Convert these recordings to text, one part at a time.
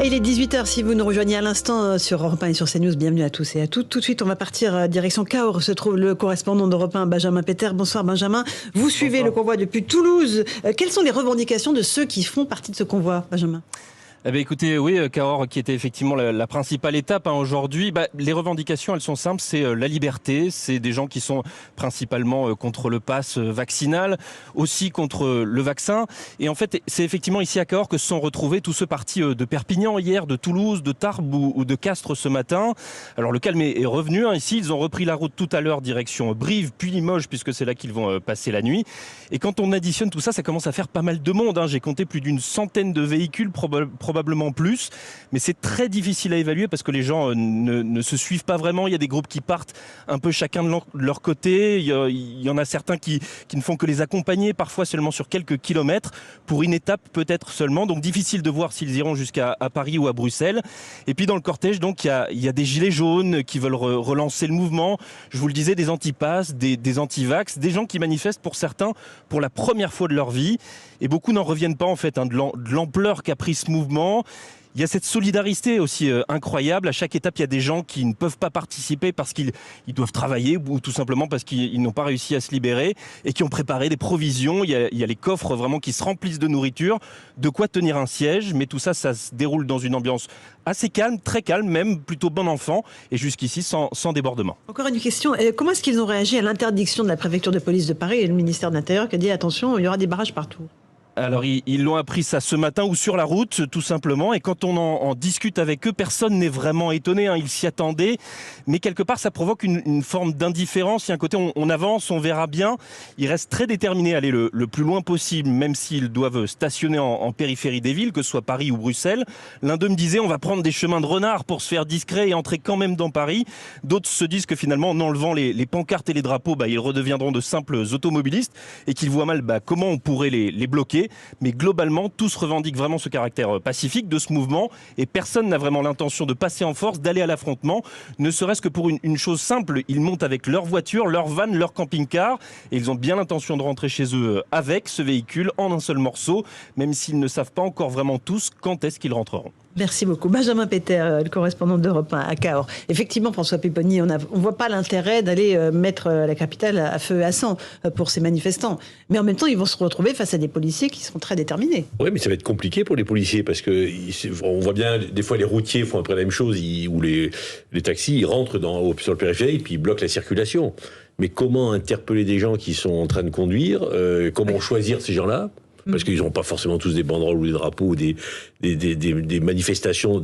Et il est 18h si vous nous rejoignez à l'instant sur Europe 1 et sur CNews. Bienvenue à tous et à toutes. Tout de suite, on va partir direction Cahors. Se trouve le correspondant d'Europe 1, Benjamin Peter. Bonsoir Benjamin. Vous suivez le convoi depuis Toulouse. Quelles sont les revendications de ceux qui font partie de ce convoi, Benjamin ? Eh bien, écoutez, oui, Cahors qui était effectivement la principale étape aujourd'hui. Les revendications, elles sont simples, c'est la liberté. C'est des gens qui sont principalement contre le pass vaccinal, aussi contre le vaccin. Et en fait, c'est effectivement ici à Cahors que se sont retrouvés tous ceux partis de Perpignan hier, de Toulouse, de Tarbes ou de Castres ce matin. Alors le calme est revenu. Ici, ils ont repris la route tout à l'heure, direction Brive, puis Limoges, puisque c'est là qu'ils vont passer la nuit. Et quand on additionne tout ça, ça commence à faire pas mal de monde. J'ai compté plus d'une centaine de véhicules, probablement plus, mais c'est très difficile à évaluer parce que les gens ne se suivent pas vraiment. Il y a des groupes qui partent un peu chacun de leur côté. Il y en a certains qui ne font que les accompagner, parfois seulement sur quelques kilomètres, pour une étape peut-être seulement. Donc difficile de voir s'ils iront jusqu'à Paris ou à Bruxelles. Et puis dans le cortège, donc il y a des gilets jaunes qui veulent relancer le mouvement. Je vous le disais, des anti-pass, des anti-vax, des gens qui manifestent pour certains pour la première fois de leur vie. Et beaucoup n'en reviennent pas en fait de l'ampleur qu'a pris ce mouvement. Il y a cette solidarité aussi incroyable. À chaque étape, il y a des gens qui ne peuvent pas participer parce qu'ils doivent travailler ou tout simplement parce qu'ils n'ont pas réussi à se libérer et qui ont préparé des provisions. Il y a les coffres vraiment qui se remplissent de nourriture, de quoi tenir un siège. Mais tout ça, ça se déroule dans une ambiance assez calme, très calme, même plutôt bon enfant. Et jusqu'ici, sans débordement. Encore une question. Comment est-ce qu'ils ont réagi à l'interdiction de la préfecture de police de Paris et le ministère de l'Intérieur qui a dit attention, il y aura des barrages partout ? Alors ils l'ont appris ça ce matin ou sur la route tout simplement, et quand on en discute avec eux, personne n'est vraiment étonné, ils s'y attendaient, mais quelque part ça provoque une forme d'indifférence. Il y a un côté on avance, on verra bien. Ils restent très déterminés à aller le plus loin possible, même s'ils doivent stationner en périphérie des villes, que ce soit Paris ou Bruxelles. L'un d'eux me disait on va prendre des chemins de renard pour se faire discret et entrer quand même dans Paris. D'autres se disent que finalement en enlevant les pancartes et les drapeaux, ils redeviendront de simples automobilistes et qu'ils voient mal comment on pourrait les bloquer. Mais globalement, tous revendiquent vraiment ce caractère pacifique de ce mouvement et personne n'a vraiment l'intention de passer en force, d'aller à l'affrontement, ne serait-ce que pour une chose simple. Ils montent avec leur voiture, leur van, leur camping-car et ils ont bien l'intention de rentrer chez eux avec ce véhicule en un seul morceau, même s'ils ne savent pas encore vraiment tous quand est-ce qu'ils rentreront. Merci beaucoup. Benjamin Peter, le correspondant d'Europe 1 à Cahors. Effectivement, François Pupponi, on ne voit pas l'intérêt d'aller mettre la capitale à feu et à sang pour ces manifestants. Mais en même temps, ils vont se retrouver face à des policiers qui seront très déterminés. Oui, mais ça va être compliqué pour les policiers parce que on voit bien, des fois, les routiers font un peu la même chose, ou les taxis, ils rentrent sur le périphérique puis ils bloquent la circulation. Mais comment interpeller des gens qui sont en train de conduire Comment choisir ces gens-là ? Parce qu'ils n'ont pas forcément tous des banderoles ou des drapeaux ou des manifestations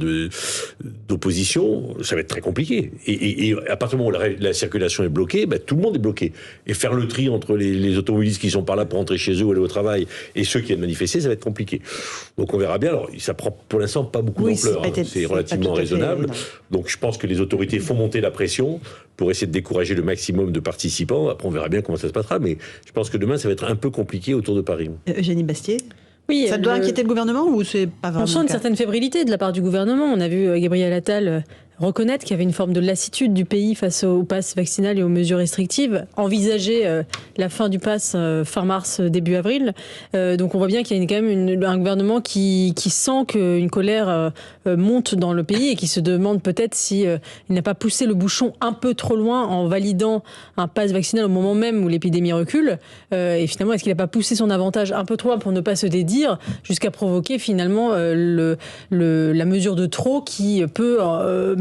d'opposition, ça va être très compliqué. Et à partir du moment où la circulation est bloquée, tout le monde est bloqué. Et faire le tri entre les automobilistes qui sont par là pour rentrer chez eux ou aller au travail et ceux qui viennent manifester, ça va être compliqué. Donc on verra bien. Alors ça prend pour l'instant pas beaucoup d'ampleur. C'est relativement raisonnable. Donc je pense que les autorités font monter la pression pour essayer de décourager le maximum de participants. Après on verra bien comment ça se passera. Mais je pense que demain ça va être un peu compliqué autour de Paris. Eugénie Bastier. Oui, ça doit inquiéter le gouvernement ou c'est pas vraiment? On sent une certaine fébrilité de la part du gouvernement. On a vu Gabriel Attal reconnaître qu'il y avait une forme de lassitude du pays face au pass vaccinal et aux mesures restrictives, envisager la fin du pass fin mars, début avril. Donc on voit bien qu'il y a quand même un gouvernement qui sent qu'une colère monte dans le pays et qui se demande peut-être s'il n'a pas poussé le bouchon un peu trop loin en validant un pass vaccinal au moment même où l'épidémie recule. Et finalement, est-ce qu'il n'a pas poussé son avantage un peu trop loin pour ne pas se dédire jusqu'à provoquer finalement la mesure de trop qui peut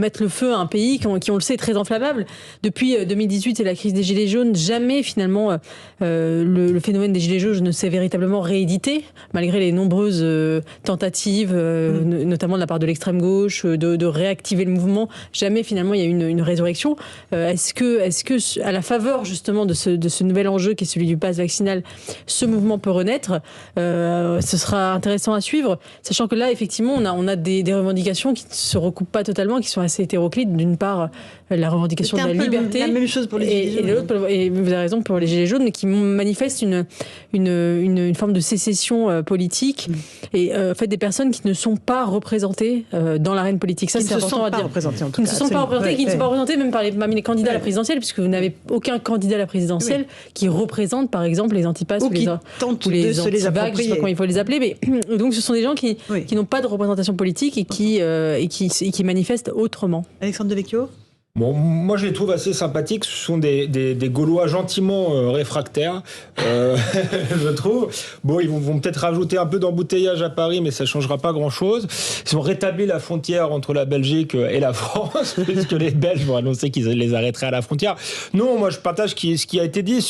mettre le feu à un pays qui, on le sait, est très inflammable. Depuis 2018 et la crise des Gilets jaunes, jamais finalement le phénomène des Gilets jaunes ne s'est véritablement réédité, malgré les nombreuses tentatives, notamment de la part de l'extrême gauche, de réactiver le mouvement. Jamais finalement il y a eu une résurrection. Est-ce que à la faveur justement de ce nouvel enjeu qui est celui du pass vaccinal, ce mouvement peut renaître? Ce sera intéressant à suivre, sachant que là effectivement on a des revendications qui ne se recoupent pas totalement, qui sont assez assez hétéroclite. D'une part, la revendication de la liberté. La même chose pour les Gilets jaunes. Et l'autre, et vous avez raison, pour les Gilets jaunes, mais qui manifestent une forme de sécession politique et fait des personnes qui ne sont pas représentées dans l'arène politique. Ça, c'est important à dire. Qui ne se sont pas représentés, qui ne sont pas représentés même parmi les candidats à la présidentielle, puisque vous n'avez aucun candidat à la présidentielle qui représente, par exemple, les antipasses ou les anti-vagues, je ne sais pas comment il faut les appeler, mais donc ce sont des gens qui n'ont pas de représentation politique et qui manifestent autrement. Alexandre Devecchio ? Bon, moi je les trouve assez sympathiques. Ce sont des Gaulois gentiment réfractaires, je trouve. Bon, ils vont peut-être rajouter un peu d'embouteillage à Paris, mais ça changera pas grand-chose. Ils ont rétabli la frontière entre la Belgique et la France, puisque les Belges vont annoncer qu'ils les arrêteraient à la frontière. Non, moi je partage ce qui a été dit.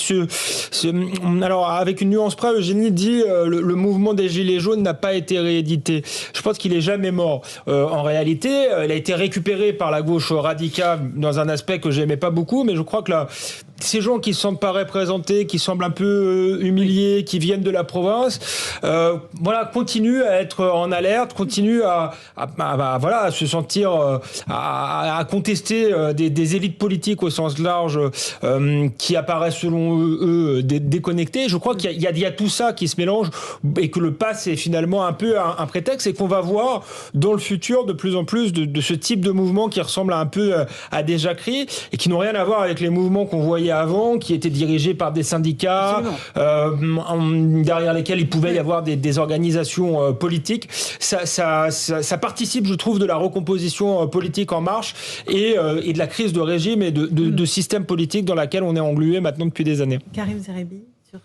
Alors, avec une nuance près, Eugénie dit le mouvement des Gilets jaunes n'a pas été réédité. Je pense qu'il est jamais mort. En réalité, il a été récupéré par la gauche radicale dans un aspect que j'aimais pas beaucoup, mais je crois que là, ces gens qui ne se sentent pas représentés, qui semblent un peu humiliés, qui viennent de la province, continuent à être en alerte, continuent à se sentir, à contester des élites politiques au sens large qui apparaissent selon eux déconnectées. Je crois qu'il y a tout ça qui se mélange et que le pass est finalement un peu un prétexte et qu'on va voir dans le futur de plus en plus de ce type de mouvement qui ressemble un peu à des jacqueries et qui n'ont rien à voir avec les mouvements qu'on voyait avant, qui étaient dirigés par des syndicats, derrière lesquels il pouvait y avoir des organisations politiques. Ça participe, je trouve, de la recomposition politique en marche et de la crise de régime et de système politique dans laquelle on est englué maintenant depuis des années. Karim Zerebi sur...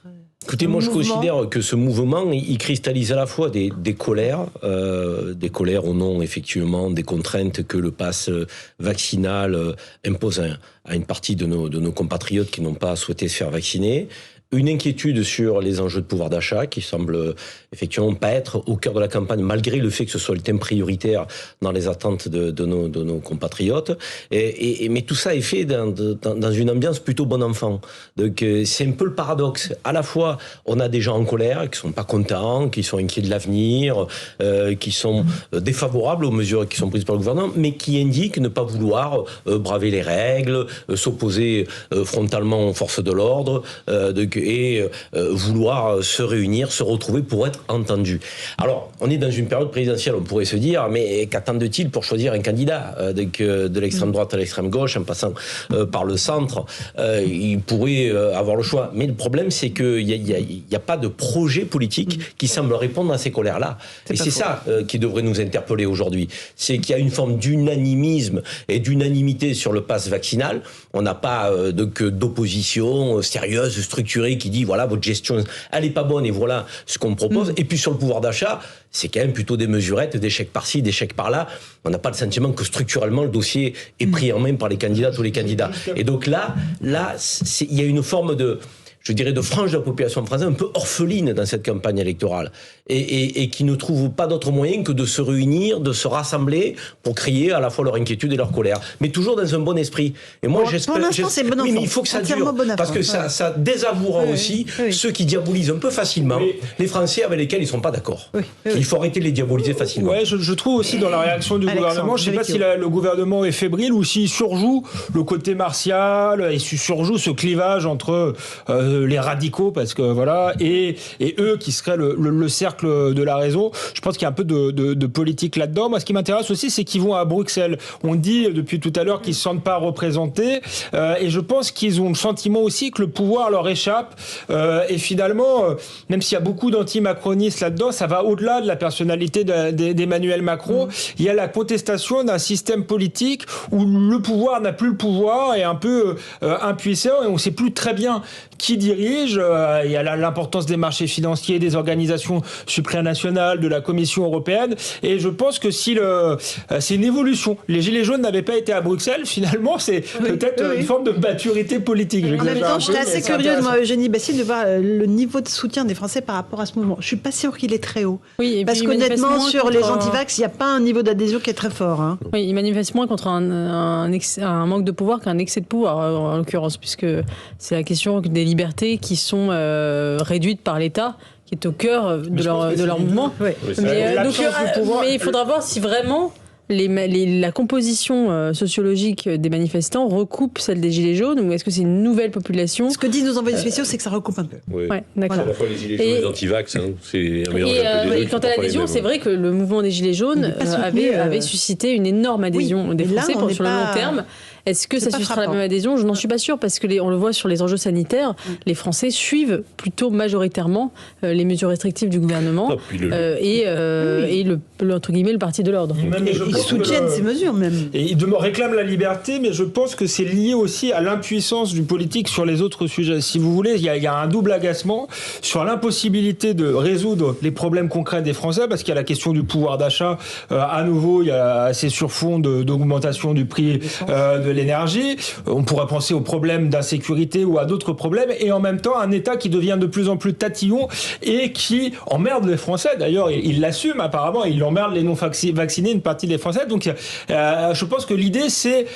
Écoutez, moi je considère que ce mouvement, il cristallise à la fois des colères au nom effectivement des contraintes que le pass vaccinal impose à une partie de nos compatriotes qui n'ont pas souhaité se faire vacciner. Une inquiétude sur les enjeux de pouvoir d'achat qui semble effectivement pas être au cœur de la campagne, malgré le fait que ce soit le thème prioritaire dans les attentes de nos compatriotes. Mais tout ça est fait dans une ambiance plutôt bon enfant. Donc c'est un peu le paradoxe. À la fois, on a des gens en colère qui sont pas contents, qui sont inquiets de l'avenir, qui sont défavorables aux mesures qui sont prises par le gouvernement, mais qui indiquent ne pas vouloir braver les règles, s'opposer frontalement aux forces de l'ordre, et vouloir se réunir, se retrouver pour être entendus. Alors, on est dans une période présidentielle, on pourrait se dire, mais qu'attendent-ils pour choisir un candidat de l'extrême droite à l'extrême gauche, en passant par le centre, ils pourraient avoir le choix. Mais le problème, c'est qu'il n'y a pas de projet politique qui semble répondre à ces colères-là. Et c'est ça qui devrait nous interpeller aujourd'hui. C'est qu'il y a une forme d'unanimisme et d'unanimité sur le pass vaccinal. On n'a pas d'opposition sérieuse, structurée, qui dit voilà, votre gestion, elle n'est pas bonne et voilà ce qu'on me propose. Et puis sur le pouvoir d'achat, c'est quand même plutôt des mesurettes, des chèques par-ci, des chèques par-là. On n'a pas le sentiment que structurellement le dossier est pris en main par les candidats, tous les candidats. Et donc là, il y a une forme de frange de la population française un peu orpheline dans cette campagne électorale et qui ne trouve pas d'autre moyen que de se réunir, de se rassembler pour crier à la fois leur inquiétude et leur colère, mais toujours dans un bon esprit. Et moi, j'espère... Pour l'instant, c'est bon enfant. Oui, mais il faut que ça dure, parce que ça désavouera aussi ceux qui diabolisent un peu facilement les Français avec lesquels ils ne sont pas d'accord. Il faut arrêter de les diaboliser facilement. Ouais, je trouve aussi dans la réaction du gouvernement, je ne sais pas si le gouvernement est fébrile ou s'il surjoue le côté martial et surjoue ce clivage entre les radicaux, parce que voilà, et eux qui seraient le cercle de la raison. Je pense qu'il y a un peu de politique là-dedans. Moi, ce qui m'intéresse aussi, c'est qu'ils vont à Bruxelles. On dit depuis tout à l'heure qu'ils ne se sentent pas représentés, et je pense qu'ils ont le sentiment aussi que le pouvoir leur échappe, et finalement, même s'il y a beaucoup d'anti-macronistes là-dedans, ça va au-delà de la personnalité d'Emmanuel Macron. Il y a la contestation d'un système politique où le pouvoir n'a plus le pouvoir, et un peu impuissant, et on ne sait plus très bien qui dirige. Il y a l'importance des marchés financiers, des organisations supranationales, de la Commission européenne. Et je pense que si c'est une évolution. Les Gilets jaunes n'avaient pas été à Bruxelles, finalement, c'est peut-être une forme de maturité politique. En même temps, j'étais assez curieuse, moi, Eugénie Bassine, de voir le niveau de soutien des Français par rapport à ce mouvement. Je ne suis pas sûre qu'il est très haut. Oui, parce qu'honnêtement, sur les antivax, il n'y a pas un niveau d'adhésion qui est très fort. Hein. Oui, il manifeste moins contre un manque de pouvoir qu'un excès de pouvoir, en l'occurrence, puisque c'est la question des libertés qui sont réduites par l'État, qui est au cœur de leur mouvement. Oui. Mais il faudra voir si vraiment la composition sociologique des manifestants recoupe celle des Gilets jaunes, ou est-ce que c'est une nouvelle population? Ce que disent nos envoyés spéciaux, c'est que ça recoupe un peu. Oui. Ouais, d'accord. C'est à la fois les gilets jaunes et les antivax. C'est un mélange un peu des deux, Et qui quant sont à pas les l'adhésion, mêmes. c'est vrai que le mouvement des Gilets jaunes Il n'est pas soutenu, avait suscité une énorme adhésion des mais là, Français on n'est sur le pas- long terme. Est-ce que c'est ça pas suscitera la frappant. même adhésion? Je n'en suis pas sûre, parce que on le voit sur les enjeux sanitaires, les Français suivent plutôt majoritairement les mesures restrictives du gouvernement Non, puis et entre guillemets, le parti de l'ordre. Ils soutiennent ces mesures même. Et ils réclament la liberté, mais je pense que c'est lié aussi à l'impuissance du politique sur les autres sujets. Si vous voulez, il y a un double agacement sur l'impossibilité de résoudre les problèmes concrets des Français, parce qu'il y a la question du pouvoir d'achat. À nouveau, il y a ces surfonds d'augmentation du prix de l'énergie. On pourrait penser aux problèmes d'insécurité ou à d'autres problèmes, et en même temps, un État qui devient de plus en plus tatillon et qui emmerde les Français. D'ailleurs, il l'assume apparemment, il emmerde les non-vaccinés, une partie des Français. Donc, je pense que l'idée, c'est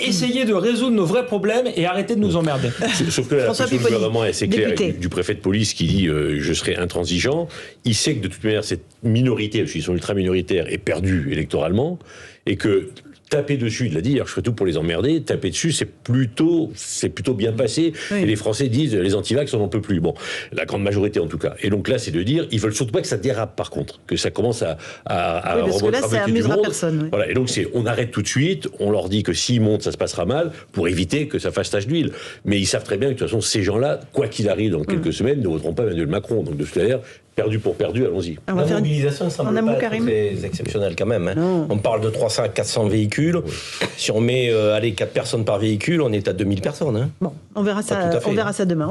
essayer de résoudre nos vrais problèmes et arrêter de nous emmerder. Sauf que la François position du Pupponi, gouvernement est assez claire, député. du préfet de police qui dit je serai intransigeant. Il sait que de toute manière cette minorité, parce qu'ils sont ultra minoritaires, est perdue électoralement, et que taper dessus, il l'a dit, alors je ferai tout pour les emmerder, taper dessus, c'est plutôt bien passé. Oui. Et les Français disent, les antivax, on n'en peut plus. Bon, la grande majorité en tout cas. Et donc là, c'est de dire, ils veulent surtout pas que ça dérape par contre, que ça commence à Oui, parce que là, ça remonter du amusera monde. personne. Oui. Voilà, et donc on arrête tout de suite, on leur dit que s'ils montent, ça se passera mal, pour éviter que ça fasse tache d'huile. Mais ils savent très bien que de toute façon, ces gens-là, quoi qu'il arrive dans quelques semaines, ne voteront pas Emmanuel Macron. Donc de toute manière, perdu pour perdu, allons-y. On va La faire une... mobilisation ne en semble un mot, pas être Karim. très exceptionnelle quand même. Hein. Non. On parle de 300 à 400 véhicules. Si on met 4 personnes par véhicule, on est à 2000 personnes. Hein. Bon, on verra Pas tout à fait, ça demain.